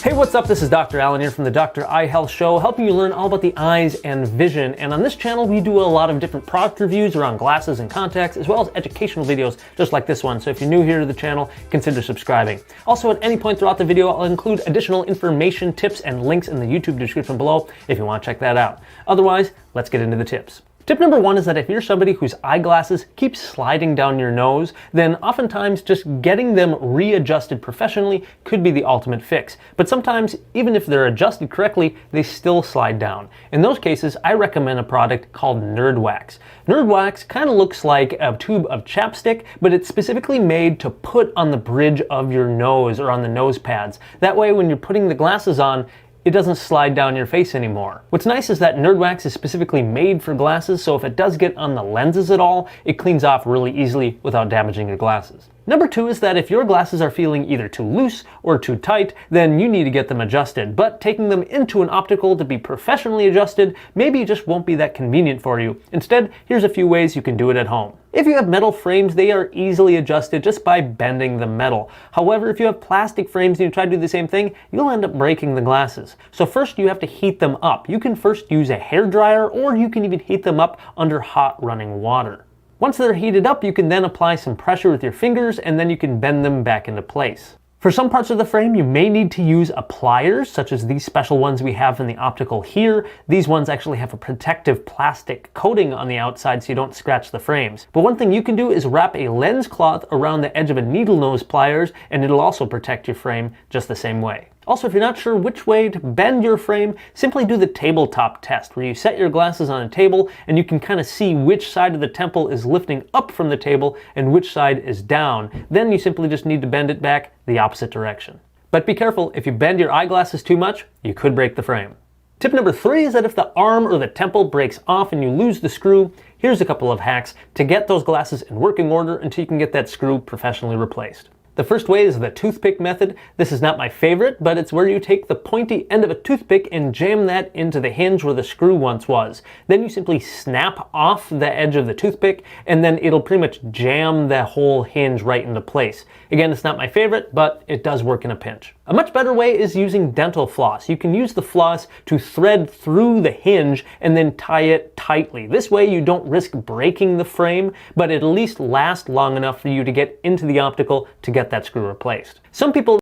Hey, what's up? This is Dr. Alan here from the Dr. Eye Health Show, helping you learn all about the eyes and vision. And on this channel, we do a lot of different product reviews around glasses and contacts, as well as educational videos just like this one. So if you're new here to the channel, consider subscribing. Also, at any point throughout the video, I'll include additional information, tips, and links in the YouTube description below if you want to check that out. Otherwise, let's get into the tips. Tip number one is that if you're somebody whose eyeglasses keep sliding down your nose, then oftentimes just getting them readjusted professionally could be the ultimate fix. But sometimes, even if they're adjusted correctly, they still slide down. In those cases, I recommend a product called Nerd Wax. Nerd Wax kind of looks like a tube of chapstick, but it's specifically made to put on the bridge of your nose or on the nose pads. That way, when you're putting the glasses on, it doesn't slide down your face anymore. What's nice is that Nerd Wax is specifically made for glasses, so if it does get on the lenses at all, it cleans off really easily without damaging your glasses. Number two is that if your glasses are feeling either too loose or too tight, then you need to get them adjusted. But taking them into an optical to be professionally adjusted maybe just won't be that convenient for you. Instead, here's a few ways you can do it at home. If you have metal frames, they are easily adjusted just by bending the metal. However, if you have plastic frames and you try to do the same thing, you'll end up breaking the glasses. So first you have to heat them up. You can first use a hairdryer, or you can even heat them up under hot running water. Once they're heated up, you can then apply some pressure with your fingers, and then you can bend them back into place. For some parts of the frame, you may need to use pliers, such as these special ones we have in the optical here. These ones actually have a protective plastic coating on the outside so you don't scratch the frames. But one thing you can do is wrap a lens cloth around the edge of a needle nose pliers, and it'll also protect your frame just the same way. Also, if you're not sure which way to bend your frame, simply do the tabletop test, where you set your glasses on a table and you can kind of see which side of the temple is lifting up from the table and which side is down. Then you simply just need to bend it back the opposite direction. But be careful, if you bend your eyeglasses too much, you could break the frame. Tip number three is that if the arm or the temple breaks off and you lose the screw, here's a couple of hacks to get those glasses in working order until you can get that screw professionally replaced. The first way is the toothpick method. This is not my favorite, but it's where you take the pointy end of a toothpick and jam that into the hinge where the screw once was. Then you simply snap off the edge of the toothpick, and then it'll pretty much jam the whole hinge right into place. Again, it's not my favorite, but it does work in a pinch. A much better way is using dental floss. You can use the floss to thread through the hinge and then tie it tightly. This way you don't risk breaking the frame, but it at least lasts long enough for you to get into the optical to get that screw replaced. Some people